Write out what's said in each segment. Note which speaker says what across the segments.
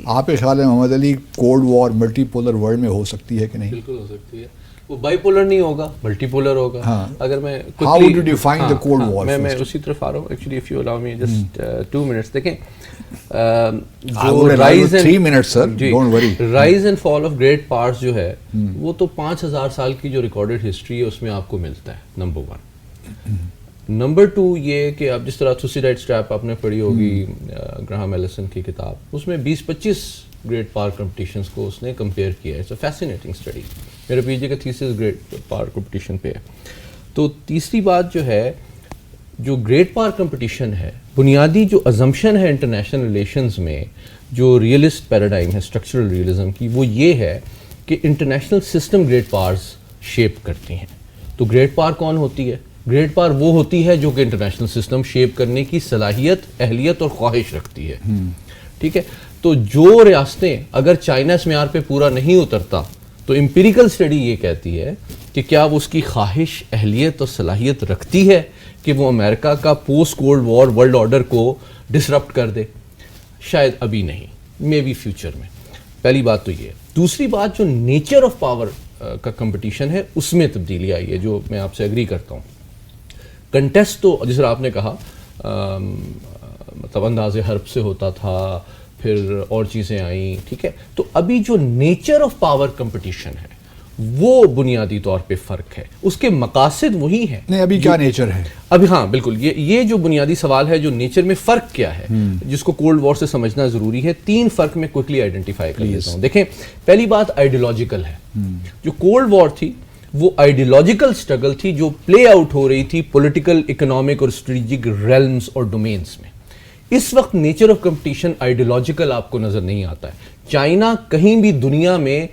Speaker 1: آپ کے خیال ہے Muhammad Ali cold war multi polar world میں ہو سکتی ہے کہ نہیں؟
Speaker 2: بالکل ہو سکتی ہے. وہ بائی پولر نہیں ہوگا, ملٹی پولر ہوگا. اگر میں
Speaker 1: How would you define the Cold War?
Speaker 2: میں اسی طرف آ رہا ہوں. Actually if you allow me just 2 minutes, دیکھیں
Speaker 1: جو
Speaker 2: rise and fall of great powers جو ہے وہ تو 5000 سال کی جو ریکارڈڈ ہسٹری ہے اس میں آپ کو ملتا ہے. نمبر 1. نمبر 2 یہ کہ اب جس طرح تھوسیڈائڈ ٹریپ آپ نے پڑھی ہوگی گراہم ایلیسن کی کتاب, اس میں 20-25 گریٹ پاور کمپٹیشنز کو اس نے کمپیئر کیا ہے. It's a fascinating study. میرے پی جی کا تھیسس گریٹ پاور کمپٹیشن پہ ہے. تو تیسری بات جو ہے, جو گریٹ پاور کمپٹیشن ہے, بنیادی جو ازمپشن ہے انٹرنیشنل ریلیشنز میں, جو ریئلسٹ پیراڈائم ہے اسٹرکچرل ریئلزم کی, وہ یہ ہے کہ international system great powers shape کرتی ہیں. تو گریٹ پاور کون ہوتی ہے؟ گریٹ پاور وہ ہوتی ہے جو کہ انٹرنیشنل سسٹم شیپ کرنے کی صلاحیت, اہلیت اور خواہش رکھتی ہے. ٹھیک ہے. تو جو ریاستیں, اگر چائنا اس معیار پہ پورا نہیں اترتا تو امپیریکل اسٹڈی یہ کہتی ہے کہ کیا وہ اس کی خواہش, اہلیت اور صلاحیت رکھتی ہے کہ وہ امریکہ کا post cold war world order کو ڈسرپٹ کر دے؟ شاید ابھی نہیں, مے بی فیوچر میں. پہلی بات تو یہ. دوسری بات, جو نیچر آف پاور کا کمپٹیشن ہے اس میں تبدیلی آئی ہے, جو میں آپ سے اگری کرتا ہوں. کنٹیسٹ تو جس طرح آپ نے کہا مطلب انداز حرب سے ہوتا تھا, پھر اور چیزیں آئیں. ٹھیک ہے. تو ابھی جو نیچر آف پاور کمپٹیشن ہے وہ بنیادی طور پہ فرق ہے. اس کے مقاصد وہی ہیں.
Speaker 1: نہیں, ابھی کیا نیچر ہے
Speaker 2: ابھی؟ ہاں بالکل, یہ جو بنیادی سوال ہے, جو نیچر میں فرق کیا ہے, جس کو کولڈ وار سے سمجھنا ضروری ہے. 3 فرق میں کوئکلی آئیڈینٹیفائی کر لیتا ہوں. دیکھیں, پہلی بات آئیڈیولوجیکل ہے. جو کولڈ وار تھی وہ آئیڈیولوجیکل اسٹرگل تھی جو پلے آؤٹ ہو رہی تھی پولیٹیکل, اکنامک اور اسٹریٹجک ریلمز اور ڈومینز میں. اس وقت نیچر آف کمپٹیشن آئیڈیولوجیکل آپ کو نظر نہیں آتا ہے. چائنا کہیں بھی دنیا میں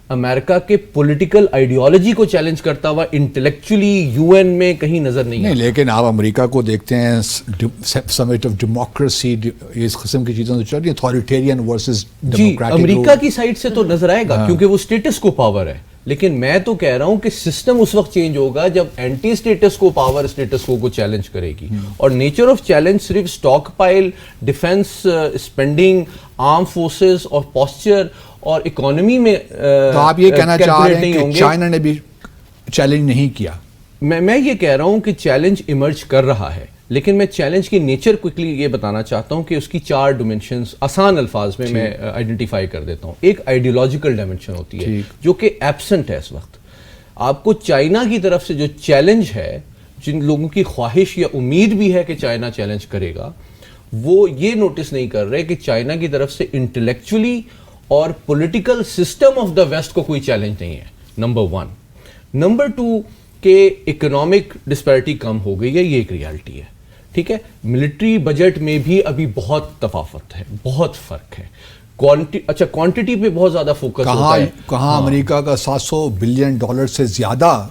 Speaker 2: امریکہ کے پولیٹیکل آئیڈیالوجی کو چیلنج کرتا ہوا انٹلیکچولی یو این میں کہیں نظر نہیں آتا.
Speaker 1: لیکن آپ امریکہ کو دیکھتے ہیں, سمٹ آف ڈیموکریسی, اس قسم کی چیزیں تو چل رہی ہیں, اتھارٹیرین ورسز ڈیموکریٹک.
Speaker 2: امریکہ کی سائڈ سے تو نظر آئے گا کیونکہ وہ اسٹیٹس کو پاور ہے. لیکن میں تو کہہ رہا ہوں کہ سسٹم اس وقت چینج ہوگا جب اینٹی اسٹیٹس کو پاور اسٹیٹس کو چیلنج کرے گی. اور نیچر آف چیلنج صرف stock pile, defence spending, arm forces اور پوسچر اور اکانومی میں.
Speaker 1: تو آپ یہ کہنا چاہ رہے ہیں کہ چائنا نے بھی چیلنج نہیں کیا؟
Speaker 2: میں یہ کہہ رہا ہوں کہ چیلنج ایمرج کر رہا ہے, لیکن میں چیلنج کی نیچر کوئکلی یہ بتانا چاہتا ہوں کہ اس کی 4 ڈومینشنز آسان الفاظ میں آئیڈینٹیفائی کر دیتا ہوں. ایک آئیڈیولوجیکل ڈائمنشن ہوتی ہے جو کہ ایبسنٹ ہے اس وقت. آپ کو چائنا کی طرف سے جو چیلنج ہے, جن لوگوں کی خواہش یا امید بھی ہے کہ چائنا چیلنج کرے گا, وہ یہ نوٹس نہیں کر رہے کہ چائنا کی طرف سے انٹلیکچولی اور political system of the west کو کوئی چیلنج نہیں ہے. نمبر 1. نمبر 2 کہ اکنامک ڈسپیرٹی کم ہو گئی ہے, یہ ایک ریالٹی ہے. ٹھیک ہے. ملٹری بجٹ میں بھی ابھی بہت تفاوت ہے, بہت فرق ہے. کوانٹٹی پہ بہت زیادہ فوکس ہوتا ہے.
Speaker 1: کہاں امریکہ کا $700 بلین سے زیادہ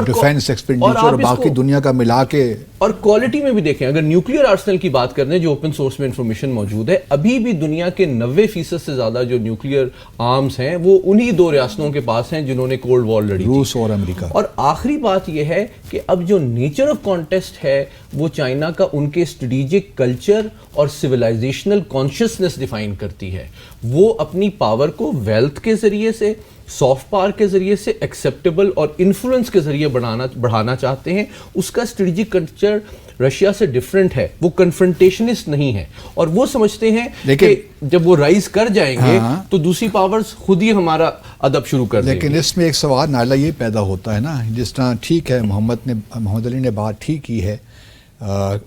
Speaker 1: ڈیفینس ایکسپینڈیچر اور باقی دنیا کا ملا کے.
Speaker 2: اور کوالٹی میں بھی دیکھیں, اگر نیوکلیئر آرسنل کی بات کرنے جو اوپن سورس میں انفارمیشن موجود ہے, ابھی بھی دنیا کے 90% سے زیادہ جو نیوکلیئر آرمز ہیں وہ انہی 2 ریاستوں کے پاس ہیں جنہوں نے کولڈ وار لڑی,
Speaker 1: روس اور امریکہ.
Speaker 2: اور آخری بات یہ ہے کہ اب جو نیچر آف کانٹیسٹ ہے وہ چائنا کا ان کے اسٹریٹجک کلچر اور سویلائزیشنل کانشیسنس ڈیفائن کرتی ہے. وہ اپنی پاور کو ویلتھ کے ذریعے سے, سافٹ پاور کے ذریعے سے, ایکسیپٹیبل اور انفلوئنس کے ذریعے بڑھانا چاہتے ہیں. اس کا اسٹریٹجک کلچر رشیا سے ڈیفرنٹ ہے, وہ کنفرنٹیشنسٹ نہیں ہے, اور وہ سمجھتے ہیں کہ جب وہ رائز کر جائیں گے تو دوسری پاورز خود ہی ہمارا ادب شروع کر دیں گے.
Speaker 1: لیکن اس میں ایک سوال نائلہ یہ پیدا ہوتا ہے نا, جس طرح ٹھیک ہے محمد علی نے بات ٹھیک کی ہے,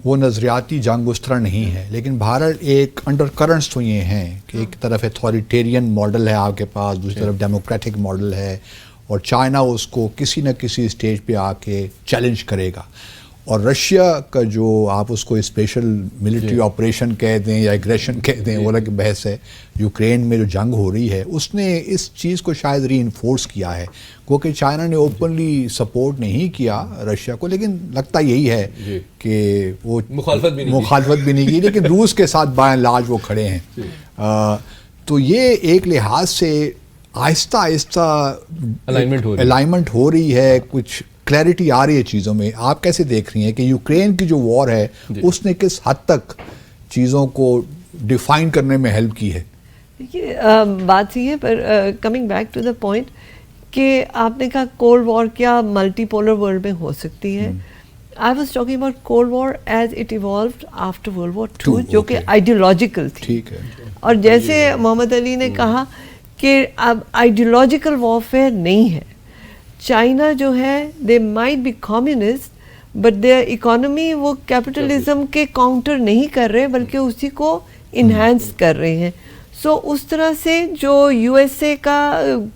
Speaker 1: وہ نظریاتی جنگ اس طرح نہیں ہے, لیکن بہرحال ایک انڈر کرنٹس تو یہ ہیں کہ ایک طرف اتھارٹیرین ماڈل ہے آپ کے پاس, دوسری طرف ڈیموکریٹک ماڈل ہے, اور چائنا اس کو کسی نہ کسی اسٹیج پہ آ کے چیلنج کرے گا. اور رشیا کا جو آپ اس کو اسپیشل ملٹری آپریشن کہہ دیں یا ایگریشن کہہ دیں, وہ الگ بحث ہے. یوکرین میں جو جنگ ہو رہی ہے اس نے اس چیز کو شاید ری انفورس کیا ہے, کیونکہ چائنا نے اوپنلی سپورٹ نہیں کیا رشیا کو, لیکن لگتا یہی ہے کہ وہ مخالفت بھی نہیں کی, لیکن روس کے ساتھ بائی اینڈ لارج وہ کھڑے ہیں. تو یہ ایک لحاظ سے آہستہ آہستہ الائنمنٹ ہو رہی ہے, کچھ کلیئرٹی آ رہی ہے چیزوں میں. آپ کیسے دیکھ رہی ہیں کہ یوکرین کی جو وار ہے اس نے کس حد تک چیزوں کو ڈیفائن کرنے میں ہیلپ کی ہے؟
Speaker 3: دیکھیے بات صحیح ہے، پر coming back to the point کہ آپ نے کہا کولڈ وار کیا ملٹی پولر ورلڈ میں ہو سکتی ہے. I was talking about cold war as it evolved after world war 2 جو کہ آئیڈیولوجیکل تھی.
Speaker 1: ٹھیک ہے.
Speaker 3: اور جیسے محمد علی نے کہا کہ اب آئیڈیولوجیکل وارفیئر نہیں ہے. چائنا جو ہے they might be communist but their economy وہ کیپٹلزم کے کاؤنٹر نہیں کر رہے بلکہ اسی کو انہینس کر رہے ہیں. سو اس طرح سے جو یو ایس اے کا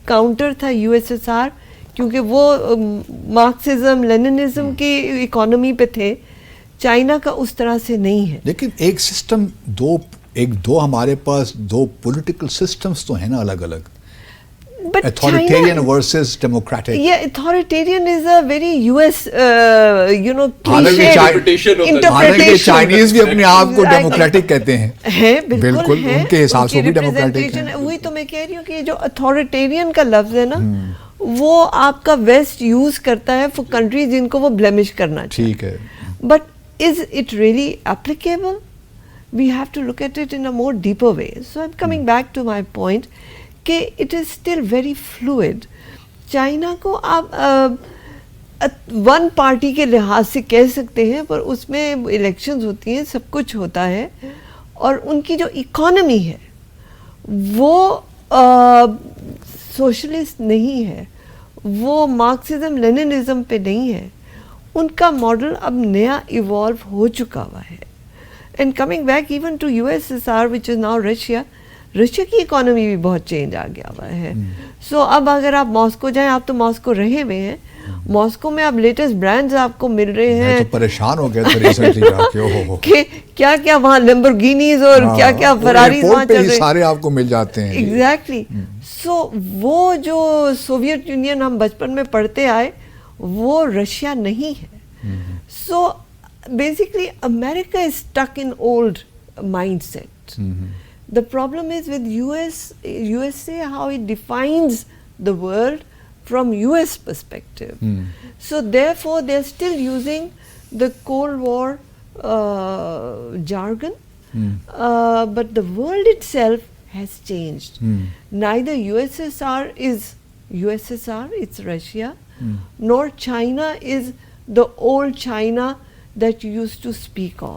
Speaker 3: کاؤنٹر تھا یو ایس ایس آر، کیونکہ وہ مارکسزم لیننزم کی اکانومی پہ تھے، چائنا کا اس طرح سے نہیں ہے.
Speaker 1: لیکن ایک سسٹم دو ہمارے پاس 2 پولیٹیکل سسٹمز تو ہیں نا الگ الگ، اتھارٹیرین ورسز ڈیموکریٹک.
Speaker 3: یہ authoritarian is a very U S
Speaker 1: حالانکہ چائنیز بھی اپنے آپ کو ڈیموکریٹک کہتے ہیں. بالکل ان کے حساب سے بھی ڈیموکریٹک ہیں.
Speaker 3: وہی تو میں کہہ رہی ہوں کہ جو اتھارٹیرین کا لفظ ہے نا وہ آپ کا ویسٹ یوز کرتا ہے فار کنٹریز جن کو وہ بلیمش کرنا چاہیے.
Speaker 1: ٹھیک ہے.
Speaker 3: But is it really applicable? We have to look at it in a more deeper way. So I am coming back to my point کہ it is still very fluid. China کو آپ ون پارٹی کے لحاظ سے کہہ سکتے ہیں، پر اس میں الیکشنز ہوتی ہیں، سب کچھ ہوتا ہے، اور ان کی جو اکانومی ہے وہ سوشلسٹ نہیں ہے، وہ مارکسزم لیننزم پہ نہیں ہے. ان کا ماڈل اب نیا ایوالو ہو چکا ہوا ہے. And coming back even to U S S R which is now Russia کی اکانومی بھی بہت چینج آ گیا ہوا ہے. سو اب اگر آپ ماسکو جائیں، آپ تو ماسکو رہے ہوئے ہیں، ماسکو میں اب لیٹسٹ برانڈز آپ کو مل رہے ہیں.
Speaker 1: میں تو پریشان ہو گیا تھا ریسنٹلی جا کے
Speaker 3: کہ کیا کیا وہاں لیمبورگینیز اور کیا کیا فراریز وہاں چل رہے،
Speaker 1: سارے آپ کو مل جاتے ہیں.
Speaker 3: ایگزیکٹلی. سو وہ جو سوویت یونین ہم بچپن میں پڑھتے آئے وہ رشیا نہیں ہے. So basically America is stuck in old mindset. The problem is with USA, how it defines the world from US perspective. So therefore they're still using the Cold War jargon, but the world itself has changed. Neither USSR is USSR, it's Russia, nor China is the old China that you used to speak of.